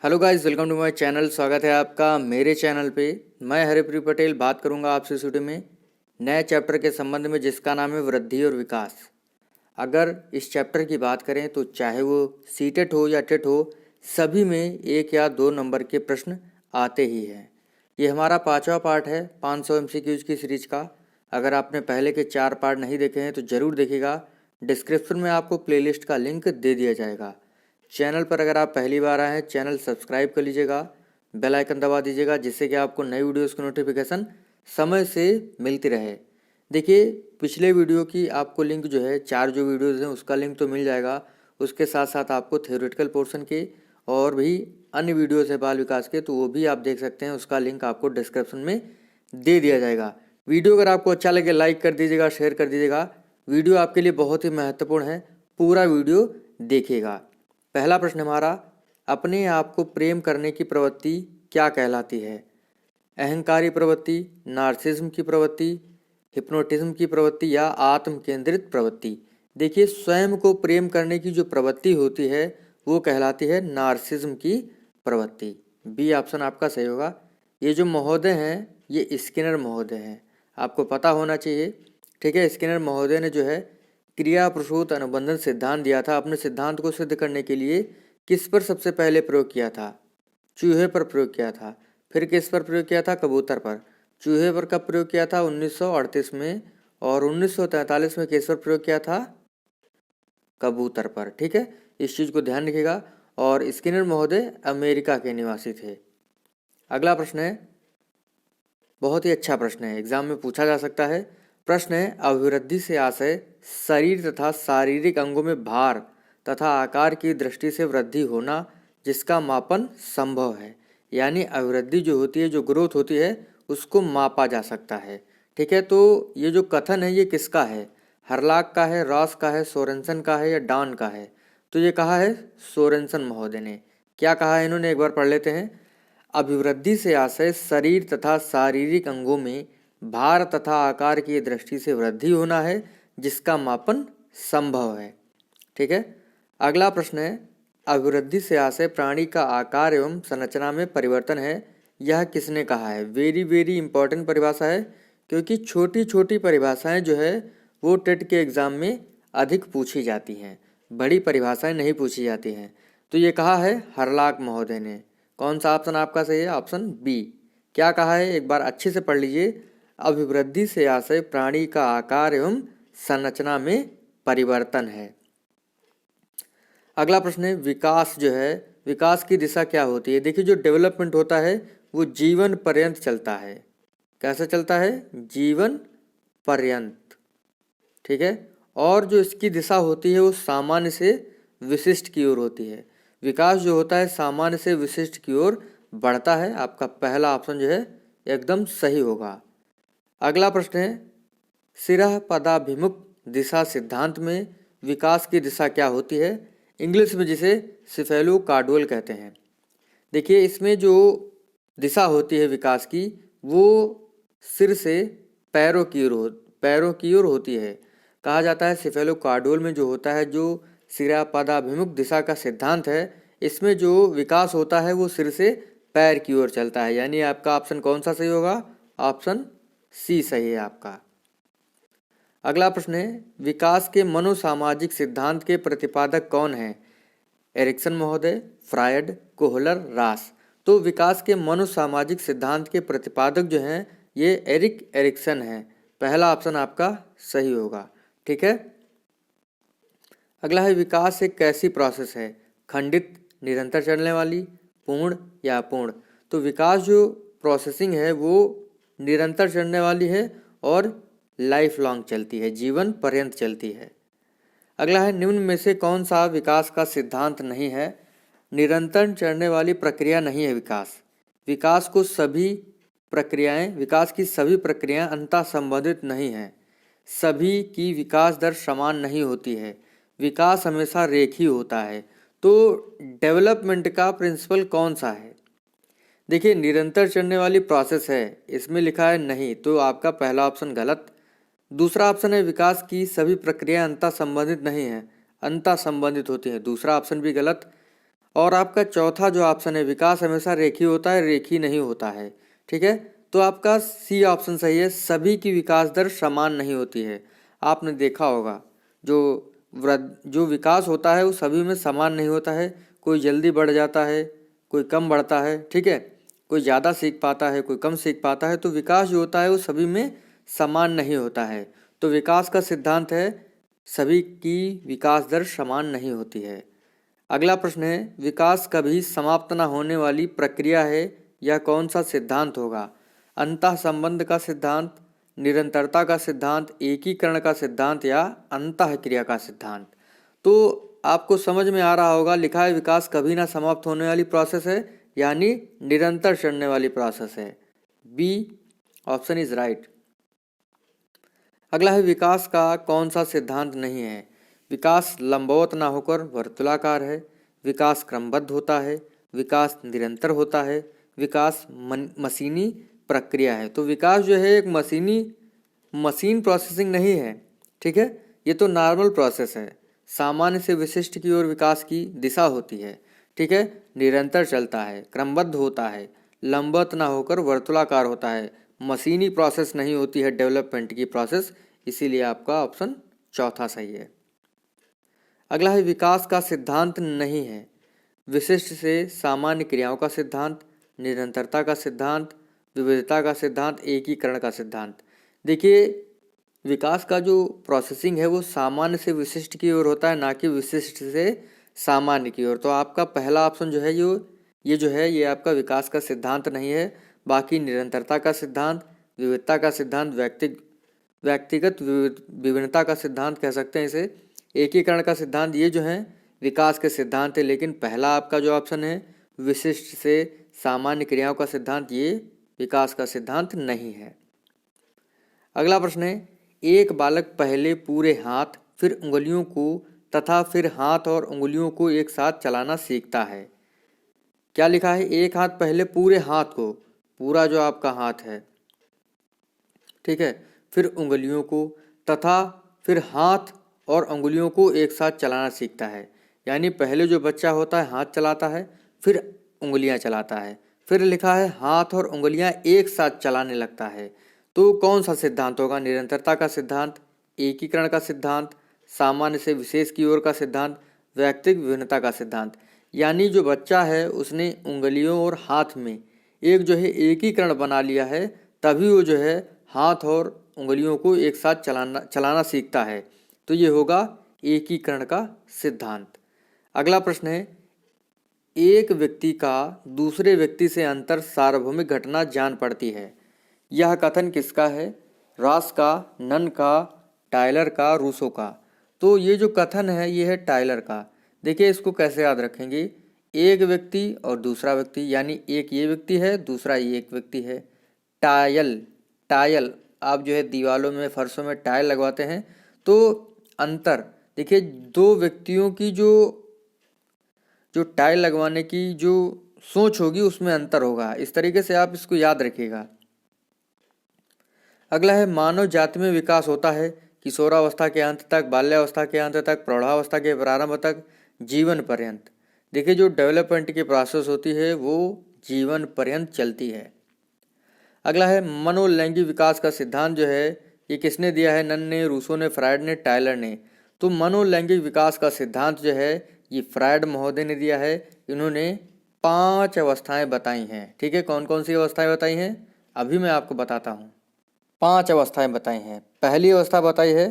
Hello guys, welcome to my channel. स्वागत है आपका मेरे चैनल पे। मैं हरिप्रिय पटेल बात करूंगा आपसे इस वीडियो में नए चैप्टर के संबंध में, जिसका नाम है वृद्धि और विकास। अगर इस चैप्टर की बात करें तो चाहे वो सीटेट हो या टेट हो, सभी में 1 या 2 नंबर के प्रश्न आते ही हैं। ये हमारा 5वां पार्ट है 500 MCQs की सीरीज का। अगर आपने पहले के 4 पार्ट नहीं देखे हैं तो ज़रूर देखिएगा। डिस्क्रिप्शन में आपको प्लेलिस्ट का लिंक दे दिया जाएगा। चैनल पर अगर आप पहली बार आए हैं, चैनल सब्सक्राइब कर लीजिएगा, बेल आइकन दबा दीजिएगा, जिससे कि आपको नई वीडियोस की नोटिफिकेशन समय से मिलती रहे। देखिए, पिछले वीडियो की आपको लिंक जो है, 4 जो वीडियोस हैं उसका लिंक तो मिल जाएगा। उसके साथ साथ आपको थ्योरेटिकल पोर्शन के और भी अन्य वीडियोस है बाल विकास के, तो वो भी आप देख सकते हैं। उसका लिंक आपको डिस्क्रिप्शन में दे दिया जाएगा। वीडियो अगर आपको अच्छा लगे लाइक कर दीजिएगा, शेयर कर दीजिएगा। वीडियो आपके लिए बहुत ही महत्वपूर्ण है, पूरा वीडियो देखिएगा। पहला प्रश्न हमारा, अपने आप को प्रेम करने की प्रवृत्ति क्या कहलाती है? अहंकारी प्रवृत्ति, नार्सिज्म की प्रवृत्ति, हिप्नोटिज्म की प्रवृत्ति या आत्म केंद्रित प्रवृत्ति। देखिए, स्वयं को प्रेम करने की जो प्रवृत्ति होती है वो कहलाती है नार्सिज्म की प्रवृत्ति। बी ऑप्शन आपका सही होगा। ये जो महोदय हैं ये स्किनर महोदय हैं, आपको पता होना चाहिए। ठीक है, स्किनर महोदय ने जो है क्रिया प्रसूत अनुबंधन सिद्धांत दिया था। अपने सिद्धांत को सिद्ध करने के लिए किस पर सबसे पहले प्रयोग किया था? चूहे पर प्रयोग किया था। फिर किस पर प्रयोग किया था? कबूतर पर। चूहे पर कब प्रयोग किया था? 1938 में। और 1943 में किस पर प्रयोग किया था? कबूतर पर। ठीक है, इस चीज को ध्यान रखिएगा। और स्किनर महोदय अमेरिका के निवासी थे। अगला प्रश्न है, बहुत ही अच्छा प्रश्न है, एग्जाम में पूछा जा सकता है। प्रश्न है, अभिवृद्धि से आशय शरीर तथा शारीरिक अंगों में भार तथा आकार की दृष्टि से वृद्धि होना जिसका मापन संभव है। यानी अभिवृद्धि जो होती है, जो ग्रोथ होती है, उसको मापा जा सकता है। ठीक है, तो ये जो कथन है ये किसका है? हरलाक का है, रॉस का है, सोरेनसन का है या डॉन का है? तो ये कहा है सोरेनसन महोदय ने। क्या कहा है इन्होंने, एक बार पढ़ लेते हैं। अभिवृद्धि से आशय शरीर तथा शारीरिक अंगों में भार तथा आकार की दृष्टि से वृद्धि होना है जिसका मापन संभव है। ठीक है, अगला प्रश्न है, अभिवृद्धि से आशय प्राणी का आकार एवं संरचना में परिवर्तन है, यह किसने कहा है? वेरी वेरी इंपॉर्टेंट परिभाषा है, क्योंकि छोटी छोटी परिभाषाएं जो है वो टेट के एग्जाम में अधिक पूछी जाती हैं, बड़ी परिभाषाएं नहीं पूछी जाती हैं। तो ये कहा है हरलाक महोदय ने। कौन सा ऑप्शन आपका सही है? Option B. क्या कहा है एक बार अच्छे से पढ़ लीजिए। अभिवृद्धि से आशय प्राणी का आकार एवं संरचना में परिवर्तन है। अगला प्रश्न है, विकास जो है, विकास की दिशा क्या होती है? देखिए, जो डेवलपमेंट होता है वो जीवन पर्यंत चलता है। कैसे चलता है? जीवन पर्यंत। ठीक है, और जो इसकी दिशा होती है वो सामान्य से विशिष्ट की ओर होती है। विकास जो होता है सामान्य से विशिष्ट की ओर बढ़ता है। आपका पहला ऑप्शन जो है एकदम सही होगा। अगला प्रश्न है, सिरह पदाभिमुख दिशा सिद्धांत में विकास की दिशा क्या होती है? इंग्लिश में जिसे सिफेलो कार्डवेल कहते हैं। देखिए, इसमें जो दिशा होती है विकास की वो सिर से पैरों की ओर होती है। कहा जाता है सिफेलो कार्डवेल में जो होता है, जो सिरा पदाभिमुख दिशा का सिद्धांत है, इसमें जो विकास होता है वो सिर से पैर की ओर चलता है। यानी आपका ऑप्शन कौन सा सही होगा? ऑप्शन सी सही है आपका। अगला प्रश्न है, विकास के मनोसामाजिक सिद्धांत के प्रतिपादक कौन है? एरिक्सन महोदय, फ्रायड, कोहलर, रास। तो विकास के मनोसामाजिक सिद्धांत के प्रतिपादक जो हैं ये एरिक्सन है। पहला ऑप्शन आपका सही होगा। ठीक है, अगला है, विकास एक कैसी प्रोसेस है? खंडित, निरंतर चलने वाली, पूर्ण या अपूर्ण? तो विकास जो प्रोसेसिंग है वो निरंतर चलने वाली है और लाइफ लॉन्ग चलती है, जीवन पर्यंत चलती है। अगला है, निम्न में से कौन सा विकास का सिद्धांत नहीं है? निरंतर चलने वाली प्रक्रिया नहीं है विकास। विकास की सभी प्रक्रियाएं अंतः संबंधित नहीं हैं। सभी की विकास दर समान नहीं होती है। विकास हमेशा रेखीय होता है। तो डेवलपमेंट का प्रिंसिपल कौन सा है? देखिए, निरंतर चलने वाली प्रोसेस है, इसमें लिखा है नहीं, तो आपका पहला ऑप्शन गलत। दूसरा ऑप्शन है, विकास की सभी प्रक्रियाएं अंतः संबंधित नहीं है, अंतः संबंधित होती हैं, दूसरा ऑप्शन भी गलत। और आपका चौथा जो ऑप्शन है विकास हमेशा रेखीय होता है, रेखीय नहीं होता है। ठीक है, तो आपका सी ऑप्शन सही है, सभी की विकास दर समान नहीं होती है। आपने देखा होगा जो विकास होता है वो सभी में समान नहीं होता है, कोई जल्दी बढ़ जाता है, कोई कम बढ़ता है। ठीक है, कोई ज़्यादा सीख पाता है, कोई कम सीख पाता है। तो विकास जो होता है वो सभी में समान नहीं होता है। तो विकास का सिद्धांत है सभी की विकास दर समान नहीं होती है। अगला प्रश्न है विकास कभी समाप्त न होने वाली प्रक्रिया है, यह कौन सा सिद्धांत होगा? अंतः संबंध का सिद्धांत, निरंतरता का सिद्धांत, एकीकरण का सिद्धांत या अंतः क्रिया का सिद्धांत? तो आपको समझ में आ रहा होगा, लिखा है विकास कभी ना समाप्त होने वाली प्रोसेस है, यानी निरंतर चलने वाली प्रोसेस है। B option is right. अगला है विकास का कौन सा सिद्धांत नहीं है? विकास लंबवत ना होकर वर्तुलाकार है, विकास क्रमबद्ध होता है, विकास निरंतर होता है, विकास मशीनी प्रक्रिया है। तो विकास जो है एक मशीन प्रोसेसिंग नहीं है। ठीक है, ये तो नॉर्मल प्रोसेस है, सामान्य से विशिष्ट की ओर विकास की दिशा होती है। ठीक है, निरंतर चलता है, क्रमबद्ध होता है, लंबवत ना होकर वर्तुलाकार होता है, मशीनी प्रोसेस नहीं होती है डेवलपमेंट की प्रोसेस। इसीलिए आपका ऑप्शन चौथा सही है। अगला है विकास का सिद्धांत नहीं है, विशिष्ट से सामान्य क्रियाओं का सिद्धांत, निरंतरता का सिद्धांत, विविधता का सिद्धांत, एकीकरण का सिद्धांत। देखिए विकास का जो प्रोसेसिंग है वो सामान्य से विशिष्ट की ओर होता है, ना कि विशिष्ट से सामान्य की ओर। तो आपका पहला ऑप्शन जो है ये आपका विकास का सिद्धांत नहीं है। बाकी निरंतरता का सिद्धांत, विविधता का सिद्धांत, व्यक्तिगत विभिन्नता का सिद्धांत कह सकते हैं इसे, एकीकरण का सिद्धांत, ये जो है विकास के सिद्धांत है। लेकिन पहला आपका जो ऑप्शन है विशिष्ट से सामान्य क्रियाओं का सिद्धांत, ये विकास का सिद्धांत नहीं है। अगला प्रश्न है एक बालक पहले पूरे हाथ फिर उंगलियों को तथा फिर हाथ और उंगलियों को एक साथ चलाना सीखता है। क्या लिखा है? एक हाथ पहले पूरे हाथ को, पूरा जो आपका हाथ है, ठीक है, फिर उंगलियों को तथा फिर हाथ और उंगलियों को एक साथ चलाना सीखता है। यानी पहले जो बच्चा होता है हाथ चलाता है, फिर उंगलियां चलाता है, फिर लिखा है हाथ और उंगलियां एक साथ चलाने लगता है। तो कौन सा सिद्धांत होगा? निरंतरता का सिद्धांत, एकीकरण का सिद्धांत, सामान्य से विशेष की ओर का सिद्धांत, व्यक्तिगत विभिन्नता का सिद्धांत। यानी जो बच्चा है उसने उंगलियों और हाथ में एक जो है एकीकरण बना लिया है, तभी वो जो है हाथ और उंगलियों को एक साथ चलाना सीखता है। तो ये होगा एकीकरण का सिद्धांत। अगला प्रश्न है एक व्यक्ति का दूसरे व्यक्ति से अंतर सार्वभौमिक घटना जान पड़ती है। यह कथन किसका है? रॉस का, नन का, टायलर का, रूसो का? तो ये जो कथन है ये है टायलर का। देखिए इसको कैसे याद रखेंगे, एक व्यक्ति और दूसरा व्यक्ति, यानी एक ये व्यक्ति है दूसरा ये एक व्यक्ति है। टायल आप जो है दीवालों में फर्शों में टाइल लगवाते हैं, तो अंतर देखिए दो व्यक्तियों की जो टाइल लगवाने की जो सोच होगी उसमें अंतर होगा। इस तरीके से आप इसको याद रखिएगा। अगला है मानव जाति में विकास होता है किशोरावस्था के अंत तक, बाल्यावस्था के अंत तक, प्रौढ़ावस्था के प्रारंभ तक, जीवन पर्यंत। देखिए जो डेवलपमेंट की प्रोसेस होती है वो जीवन पर्यंत चलती है। अगला है मनोलैंगिक विकास का सिद्धांत जो है ये किसने दिया है? नन ने, रूसो ने, फ्रायड ने, टायलर ने। तो मनोलैंगिक विकास का सिद्धांत जो है ये फ्रायड महोदय ने दिया है। इन्होंने 5 अवस्थाएं बताई हैं। ठीक है, कौन कौन सी अवस्थाएं बताई हैं अभी मैं आपको बताता हूँ। 5 अवस्थाएं बताई हैं। पहली अवस्था बताई है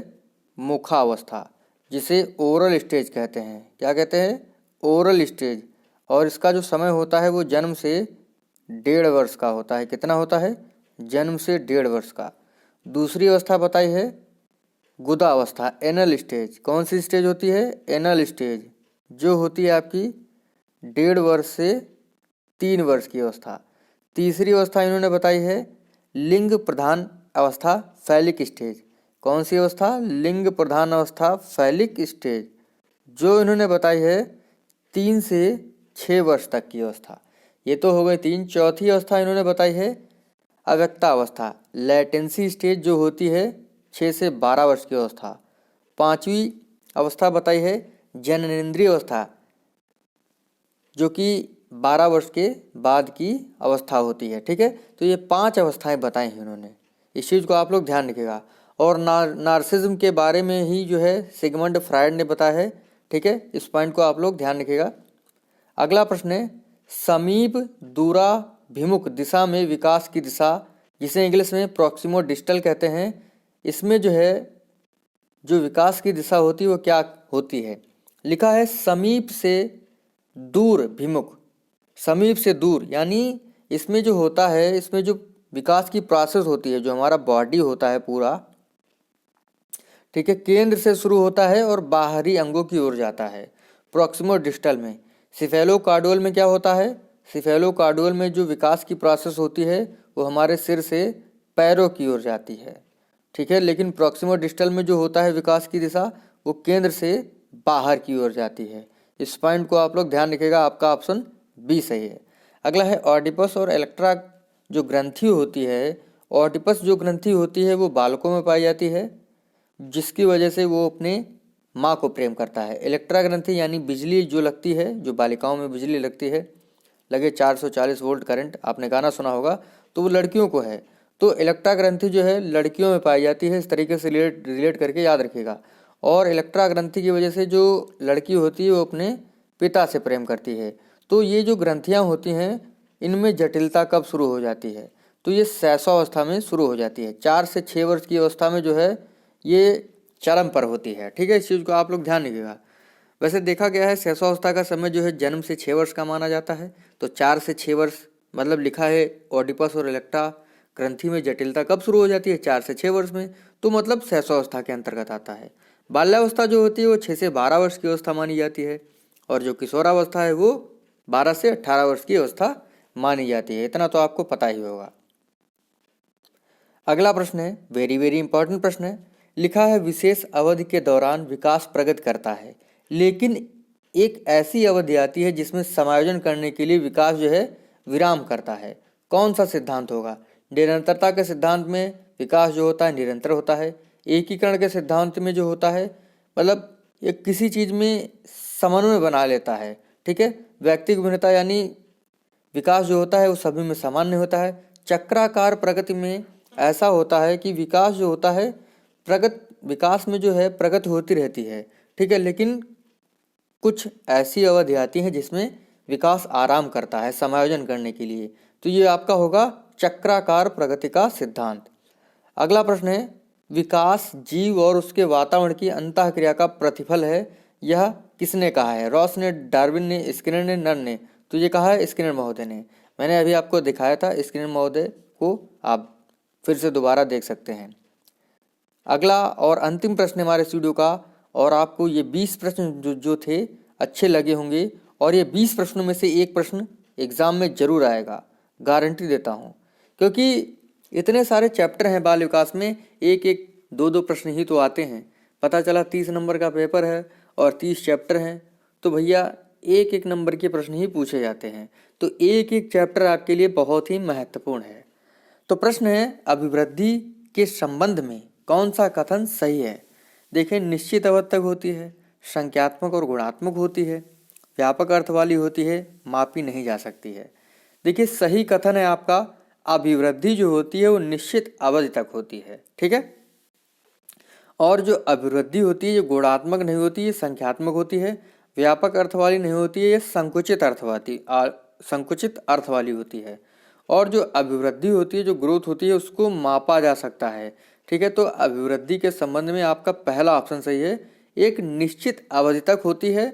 मुखावस्था, जिसे ओरल स्टेज कहते हैं। क्या कहते हैं? Oral stage. और इसका जो समय होता है वो जन्म से 1.5 वर्ष का होता है। कितना होता है? जन्म से 1.5 वर्ष का। दूसरी अवस्था बताई है गुदा अवस्था, एनल स्टेज। कौन सी स्टेज होती है? एनल स्टेज, जो होती है आपकी 1.5 वर्ष से 3 वर्ष की अवस्था। तीसरी अवस्था इन्होंने बताई है लिंग प्रधान अवस्था, फैलिक स्टेज। कौन सी अवस्था? लिंग प्रधान अवस्था, फैलिक स्टेज, जो इन्होंने बताई है 3 से 6 वर्ष तक की अवस्था। ये तो हो गई 3। चौथी अवस्था इन्होंने बताई है अव्यक्ता अवस्था, लेटेंसी स्टेज, जो होती है 6 से 12 वर्ष की अवस्था। 5वीं अवस्था बताई है जननेंद्रिय अवस्था, जो कि 12 वर्ष के बाद की अवस्था होती है। ठीक है, तो ये 5 अवस्थाएं बताई हैं इन्होंने, इस चीज़ को आप लोग ध्यान रखिएगा। और नार्सिज्म के बारे में ही जो है सिगमंड फ्रायड ने बताया है। ठीक है, इस पॉइंट को आप लोग ध्यान रखिएगा। अगला प्रश्न है, समीप दूराभिमुख दिशा में विकास की दिशा, जिसे इंग्लिश में प्रॉक्सिमो डिस्टल कहते हैं, इसमें जो है जो विकास की दिशा होती है वो क्या होती है? लिखा है समीप से दूर भिमुख। समीप से दूर यानी इसमें जो होता है, इसमें जो विकास की प्रोसेस होती है, जो हमारा बॉडी होता है पूरा, ठीक है, केंद्र से शुरू होता है और बाहरी अंगों की ओर जाता है प्रॉक्सिमो डिस्टल में। सिफेलोकार्डुअल में क्या होता है? सिफेलोकार्डुअल में जो विकास की प्रोसेस होती है वो हमारे सिर से पैरों की ओर जाती है। ठीक है, लेकिन प्रॉक्सिमो डिस्टल में जो होता है विकास की दिशा, वो केंद्र से बाहर की ओर जाती है। इस पॉइंट को आप लोग ध्यान रखिएगा, आपका ऑप्शन बी सही है। अगला है ऑडिपस और इलेक्ट्रा जो ग्रंथि होती है, ऑडिपस जो ग्रंथि होती है वो बालकों में पाई जाती है, जिसकी वजह से वो अपने माँ को प्रेम करता है। इलेक्ट्रा ग्रंथि यानी बिजली जो लगती है, जो बालिकाओं में बिजली लगती है, लगे 440 वोल्ट करंट, आपने गाना सुना होगा, तो वो लड़कियों को है। तो इलेक्ट्रा ग्रंथि जो है लड़कियों में पाई जाती है, इस तरीके से रिलेट करके याद रखिएगा। और इलेक्ट्रा ग्रंथि की वजह से जो लड़की होती है वो अपने पिता से प्रेम करती है। तो ये जो ग्रंथियाँ होती हैं, इनमें जटिलता कब शुरू हो जाती है? तो ये शैशवावस्था में शुरू हो जाती है। 4 से 6 वर्ष की अवस्था में जो है ये चरम पर होती है। ठीक है, इस चीज़ को आप लोग ध्यान रखिएगा। वैसे देखा गया है शैशवावस्था का समय जो है जन्म से 6 वर्ष का माना जाता है। तो 4 से 6 वर्ष मतलब लिखा है ऑडिपस और इलेक्ट्रा ग्रंथि में जटिलता कब शुरू हो जाती है? 4 से 6 वर्ष में, तो मतलब शैशवावस्था के अंतर्गत आता है। बाल्यावस्था जो होती है वो 6 से 12 वर्ष की अवस्था मानी जाती है, और जो किशोरावस्था है वो 12 से 18 वर्ष की अवस्था मानी जाती है। इतना तो आपको पता ही होगा। अगला प्रश्न है, वेरी वेरी इंपॉर्टेंट प्रश्न है। लिखा है विशेष अवधि के दौरान विकास प्रगति करता है, लेकिन एक ऐसी अवधि आती है जिसमें समायोजन करने के लिए विकास जो है विराम करता है। कौन सा सिद्धांत होगा? निरंतरता के सिद्धांत में विकास जो होता है निरंतर होता है। एकीकरण के सिद्धांत में जो होता है मतलब ये किसी चीज़ में समन्वय बना लेता है। ठीक है, व्यक्तिगत भिन्नता यानी विकास जो होता है वो सभी में सामान्य होता है। चक्राकार प्रगति में ऐसा होता है कि विकास जो होता है विकास में जो है प्रगति होती रहती है। ठीक है, लेकिन कुछ ऐसी अवधि आती है जिसमें विकास आराम करता है समायोजन करने के लिए। तो ये आपका होगा चक्राकार प्रगति का सिद्धांत। अगला प्रश्न है, विकास जीव और उसके वातावरण की अंतःक्रिया का प्रतिफल है, यह किसने कहा है? रॉस ने, डार्विन ने, स्किनर ने, नर ने? तो ये कहा है स्किनर महोदय ने। मैंने अभी आपको दिखाया था, स्किनर महोदय को आप फिर से दोबारा देख सकते हैं। अगला और अंतिम प्रश्न हमारे वीडियो का, और आपको ये 20 प्रश्न जो थे अच्छे लगे होंगे, और ये 20 प्रश्नों में से एक प्रश्न एग्ज़ाम में ज़रूर आएगा, गारंटी देता हूँ। क्योंकि इतने सारे चैप्टर हैं बाल विकास में, एक एक दो दो प्रश्न ही तो आते हैं। पता चला 30 नंबर का पेपर है और 30 चैप्टर हैं, तो भैया एक एक नंबर के प्रश्न ही पूछे जाते हैं। तो एक एक चैप्टर आपके लिए बहुत ही महत्वपूर्ण है। तो प्रश्न है, अभिवृद्धि के संबंध में कौन सा कथन सही है? देखें, निश्चित अवधि तक होती है, संख्यात्मक और गुणात्मक होती है, व्यापक अर्थ वाली होती है, मापी नहीं जा सकती है। देखिए, सही कथन है आपका अभिवृद्धि जो होती है वो निश्चित अवधि तक होती है। ठीक है, और जो अभिवृद्धि होती है ये गुणात्मक नहीं होती, ये संख्यात्मक होती है, व्यापक अर्थ वाली नहीं होती है, ये संकुचित अर्थ वाली होती है। और जो अभिवृद्धि होती है, जो ग्रोथ होती है, उसको मापा जा सकता है। ठीक है, तो अभिवृद्धि के संबंध में आपका पहला ऑप्शन सही है, एक निश्चित अवधि तक होती है।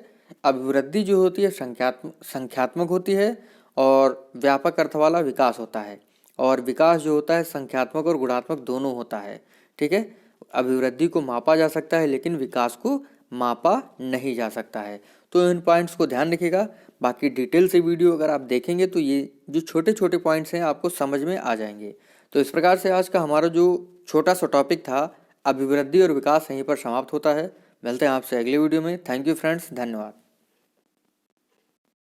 अभिवृद्धि जो होती है संख्यात्मक होती है, और व्यापक अर्थ वाला विकास होता है, और विकास जो होता है संख्यात्मक और गुणात्मक दोनों होता है। ठीक है, अभिवृद्धि को मापा जा सकता है लेकिन विकास को मापा नहीं जा सकता है। तो इन पॉइंट्स को ध्यान रखिएगा। बाकी डिटेल से वीडियो अगर आप देखेंगे तो ये जो छोटे छोटे पॉइंट्स हैं आपको समझ में आ जाएंगे। तो इस प्रकार से आज का हमारा जो छोटा सा टॉपिक था अभिवृद्धि और विकास यहीं पर समाप्त होता है। मिलते हैं आपसे अगले वीडियो में। थैंक यू फ्रेंड्स, धन्यवाद।